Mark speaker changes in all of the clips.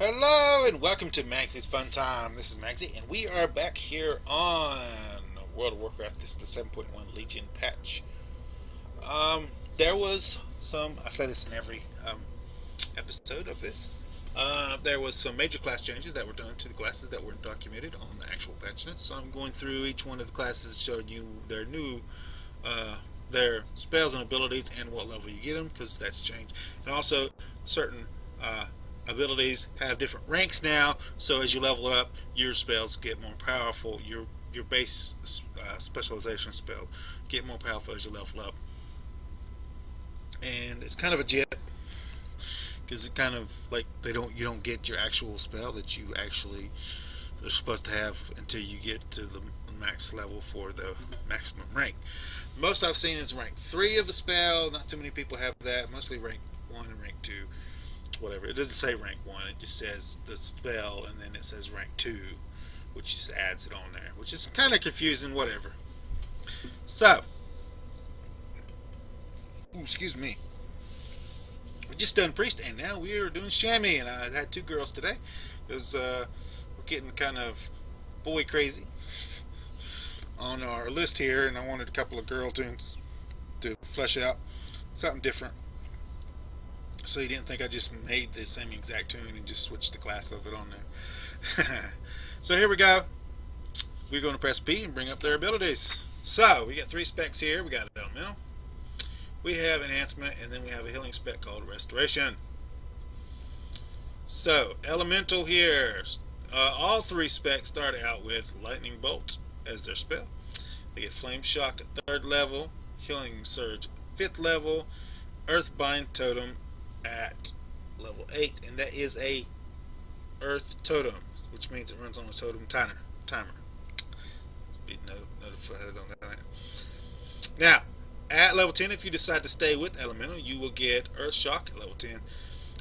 Speaker 1: Hello and welcome to Magzie's Fun Time. This is Magzie, and we are back here on World of Warcraft. This is the 7.1 Legion patch. There was some. I say this in every episode of this. There was some major class changes that were done to the classes that weren't documented on the actual patch notes. So I'm going through each one of the classes, showing you their new, their spells and abilities, and what level you get them, because that's changed. And also certain abilities have different ranks now, so as you level up, your spells get more powerful. Your base specialization spell get more powerful as you level up, and it's kind of a jet because it kind of like you don't get your actual spell that you actually are supposed to have until you get to the max level for the maximum rank. Most I've seen is rank 3 of a spell. Not too many people have that. Mostly rank 1 and rank 2. Whatever. It doesn't say rank 1, it just says the spell and then it says rank 2, which just adds it on there, which is kind of confusing. Whatever. So, excuse me, we just done priest and now we are doing Shammy, and I had two girls today because we're getting kind of boy crazy on our list here, and I wanted a couple of girl tunes to flesh out something different, so you didn't think I just made the same exact tune and just switched the class of it on there. So here we go. We're going to press P and bring up their abilities. So we got 3 specs here. We got elemental, we have enhancement, and then we have a healing spec called restoration. So elemental here, all 3 specs start out with lightning bolt as their spell. They get flame shock at 3rd level, healing surge 5th level, earthbind totem at level 8, and that is a earth totem, which means it runs on a totem timer. Be notified on that. Now, at level 10, if you decide to stay with elemental, you will get earth shock at level 10,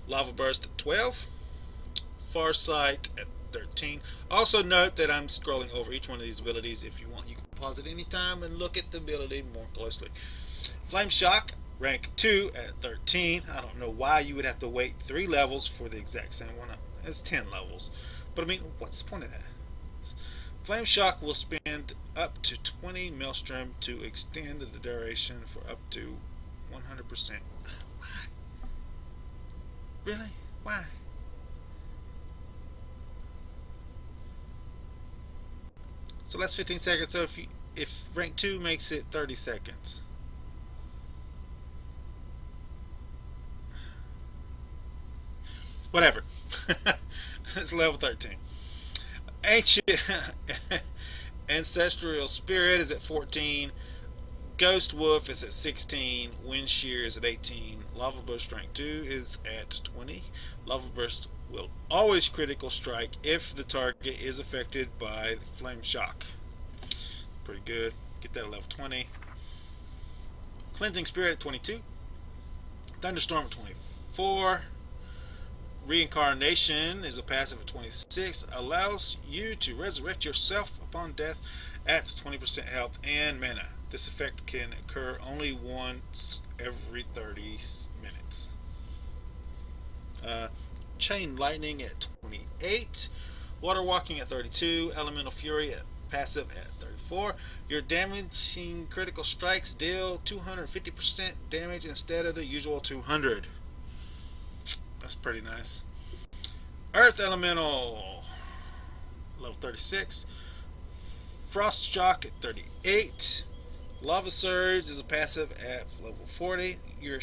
Speaker 1: lava burst at 12, farsight at 13. Also note that I'm scrolling over each one of these abilities. If you want, you can pause at any time and look at the ability more closely. Flame shock rank 2 at 13. I don't know why you would have to wait 3 levels for the exact same one. It's 10 levels. But I mean, what's the point of that? Flame shock will spend up to 20 maelstrom to extend the duration for up to 100%. Why? Really? Why? So that's 15 seconds. So if rank 2 makes it 30 seconds. Whatever. It's level 13. Ancient Ancestral Spirit is at 14. Ghost Wolf is at 16. Wind Shear is at 18. Lava Burst rank 2 is at 20. Lava Burst will always critical strike if the target is affected by the flame shock. Pretty good. Get that at level 20. Cleansing Spirit at 22. Thunderstorm at 24. Reincarnation is a passive at 26. Allows you to resurrect yourself upon death at 20% health and mana. This effect can occur only once every 30 minutes. Chain Lightning at 28. Water Walking at 32. Elemental Fury at passive at 34. Your damaging critical strikes deal 250% damage instead of the usual 200. That's pretty nice. Earth Elemental, level 36. Frost Shock at 38. Lava Surge is a passive at level 40. Your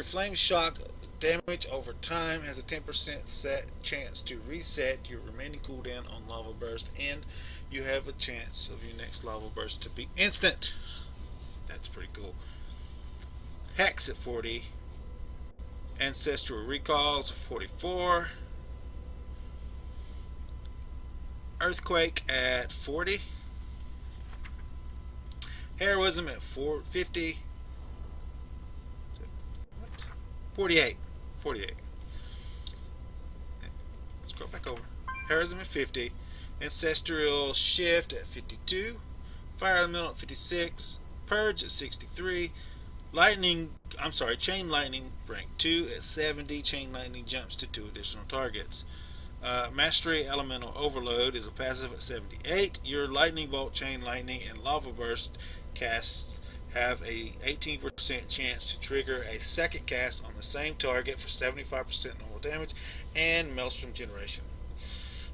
Speaker 1: Flame Shock damage over time has a 10% set chance to reset your remaining cooldown on Lava Burst, and you have a chance of your next Lava Burst to be instant. That's pretty cool. Hex at 40. Ancestral Recalls 44. Earthquake at 40. Heroism at 50. What? 48. 48. Scroll back over. Heroism at 50. Ancestral Shift at 52. Fire Elemental at 56. Purge at 63. Chain Lightning rank 2 at 70. Chain Lightning jumps to 2 additional targets. Mastery Elemental Overload is a passive at 78. Your Lightning Bolt, Chain Lightning, and Lava Burst casts have a 18% chance to trigger a second cast on the same target for 75% normal damage and Maelstrom generation.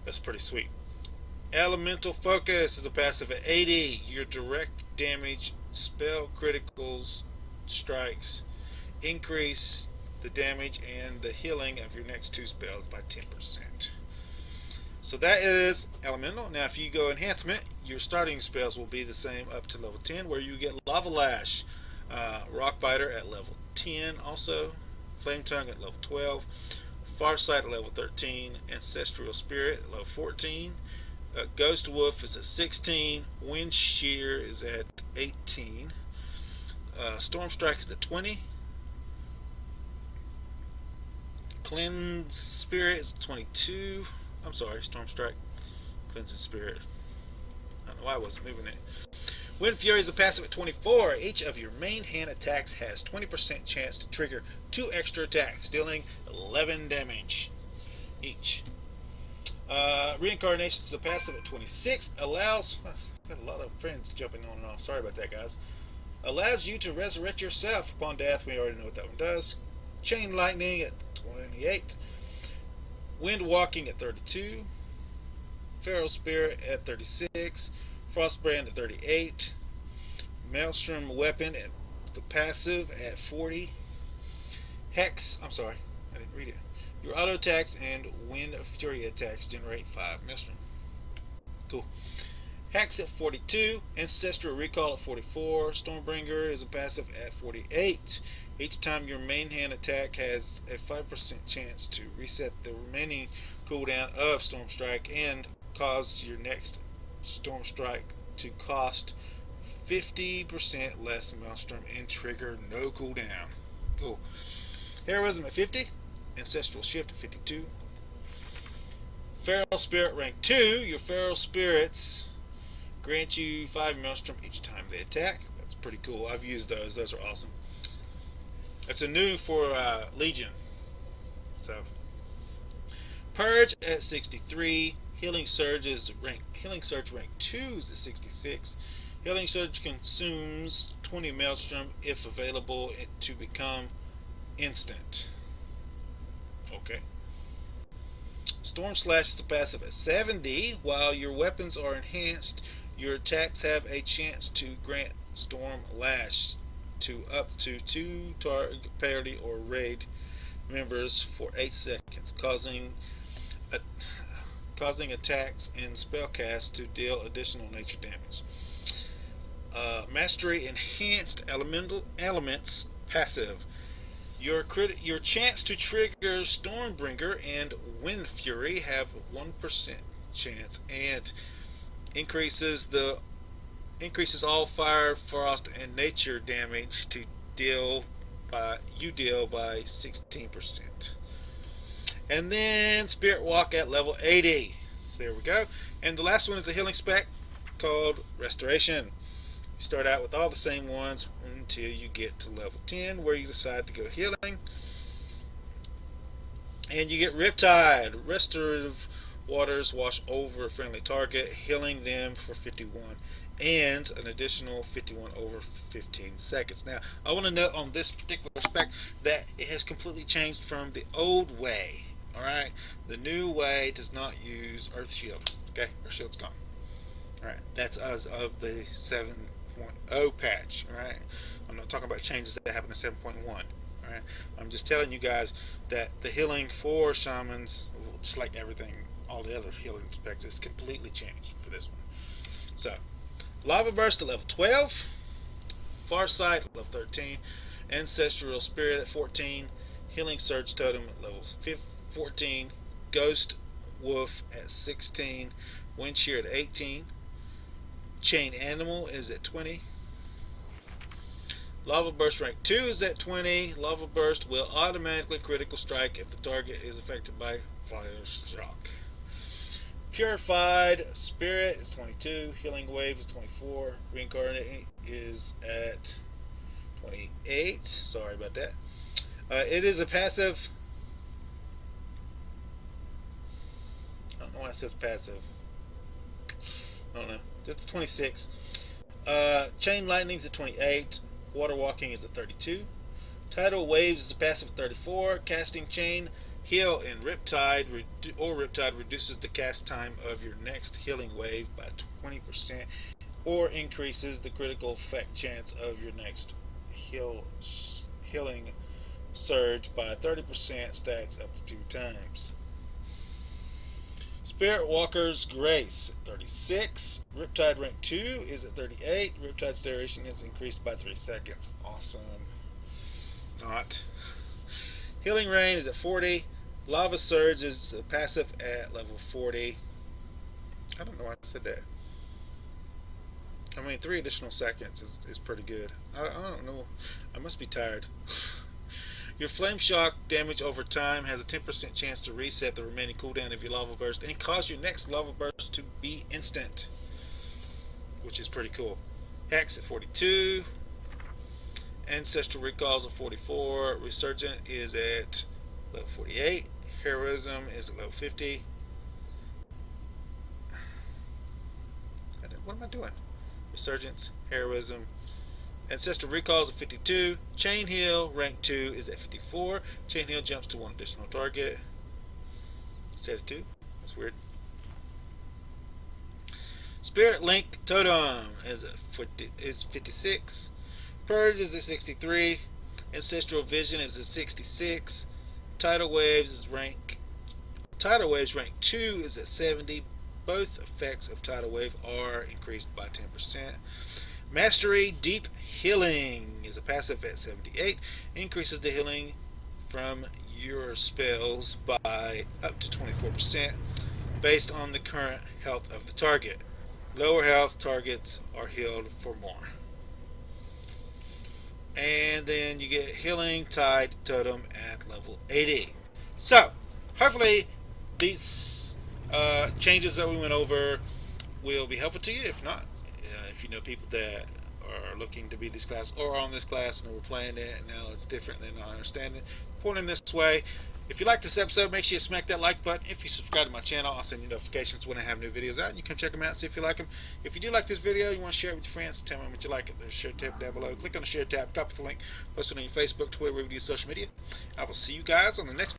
Speaker 1: That's pretty sweet. Elemental Focus is a passive at 80. Your direct damage, spell criticals, strikes increase the damage and the healing of your next 2 spells by 10%. So that is Elemental. Now if you go Enhancement, your starting spells will be the same up to level 10, where you get Lava Lash, Rock Biter at level 10 also, Flame Tongue at level 12, Farsight at level 13, Ancestral Spirit at level 14, Ghost Wolf is at 16, Wind Shear is at 18, Storm Strike is at 20, Cleanse Spirit is 22. I'm sorry, Storm Strike, Cleansing Spirit. I don't know why I wasn't moving it. Wind Fury is a passive at 24. Each of your main hand attacks has 20% chance to trigger 2 extra attacks, dealing 11 damage each. Reincarnation is a passive at 26. Allows, got a lot of friends jumping on and off. Sorry about that, guys. Allows you to resurrect yourself upon death. We already know what that one does. Chain Lightning at 28. Wind Walking at 32. Feral Spirit at 36. Frostbrand at 38. Maelstrom Weapon at the passive at 40. Hex, I'm sorry, I didn't read it. Your auto attacks and Wind Fury attacks generate 5 Maelstrom. Cool. Hex at 42. Ancestral Recall at 44. Stormbringer is a passive at 48. Each time your main hand attack has a 5% chance to reset the remaining cooldown of Storm Strike and cause your next Storm Strike to cost 50% less Maelstrom and trigger no cooldown. Cool. Heroism at 50. Ancestral Shift at 52. Feral Spirit rank 2. Your Feral Spirits grant you 5 Maelstrom each time they attack. That's pretty cool. I've used those. Those are awesome. It's a new for Legion. So Purge at 63. Healing Surge rank 2 is at 66. Healing Surge consumes 20 Maelstrom if available to become instant. Okay. Storm Slash is a passive at 70. While your weapons are enhanced, your attacks have a chance to grant Storm Lash to up to 2 target party or raid members for 8 seconds, causing attacks and spellcasts to deal additional nature damage. Mastery Enhanced Elements passive. Your chance to trigger Stormbringer and Wind Fury have 1% chance and increases all fire, frost, and nature damage to deal by 16%. And then Spirit Walk at level 80. So there we go. And the last one is a healing spec called Restoration. You start out with all the same ones until you get to level 10, where you decide to go healing. And you get Riptide. Restorative waters wash over a friendly target, healing them for 51, and an additional 51 over 15 seconds. Now, I want to note on this particular spec that it has completely changed from the old way. Alright, the new way does not use Earth Shield. Okay, Earth Shield's gone. Alright, that's as of the 7.0 patch. Alright, I'm not talking about changes that happen in 7.1. Alright, I'm just telling you guys that the healing for shamans, just like everything, all the other healing specs, is completely changed for this one. So, Lava Burst at level 12, Farsight at level 13, Ancestral Spirit at 14, Healing Surge Totem at level 14, Ghost Wolf at 16, Wind Shear at 18, Chain Animal is at 20, Lava Burst rank 2 is at 20. Lava Burst will automatically critical strike if the target is affected by fire shock. Purified Spirit is 22. Healing Wave is 24. Reincarnate is at 28. Sorry about that. It is a passive. I don't know why it says passive. I don't know. That's 26. Chain Lightning's at 28. Water Walking is at 32. Tidal Waves is a passive at 34. Casting Chain, Heal, and Riptide Riptide reduces the cast time of your next healing wave by 20%, or increases the critical effect chance of your next healing surge by 30%, stacks up to 2 times. Spirit Walker's Grace at 36. Riptide rank 2 is at 38. Riptide's duration is increased by 3 seconds. Awesome. Not. Healing Rain is at 40. Lava Surge is a passive at level 40. I don't know why I said that. I mean, 3 additional seconds is pretty good. I don't know. I must be tired. Your Flame Shock damage over time has a 10% chance to reset the remaining cooldown of your Lava Burst and cause your next Lava Burst to be instant, which is pretty cool. Hex at 42. Ancestral Recalls at 44. Resurgent is at level 48. Heroism is at level 50. What am I doing? Resurgence, Heroism. Ancestral Recalls at 52. Chain Heal, rank 2, is at 54. Chain Heal jumps to 1 additional target. It's at 2. That's weird. Spirit Link Totem is 56. Purge is at 63. Ancestral Vision is at 66. Tidal Waves rank 2 is at 70. Both effects of Tidal Wave are increased by 10%. Mastery Deep Healing is a passive at 78. Increases the healing from your spells by up to 24% based on the current health of the target. Lower health targets are healed for more. And then you get Healing Tide Totem at level 80. So, hopefully these changes that we went over will be helpful to you. If not, if you know people that are looking to be this class or on this class and we're playing it and now it's different than I understand it, point them this way. If you like this episode, make sure you smack that like button. If you subscribe to my channel, I'll send you notifications when I have new videos out. You can check them out, see if you like them. If you do like this video, you want to share it with your friends, tell me how much you like it. There's a share tab down below. Click on the share tab, copy the link, post it on your Facebook, Twitter, wherever you do social media. I will see you guys on the next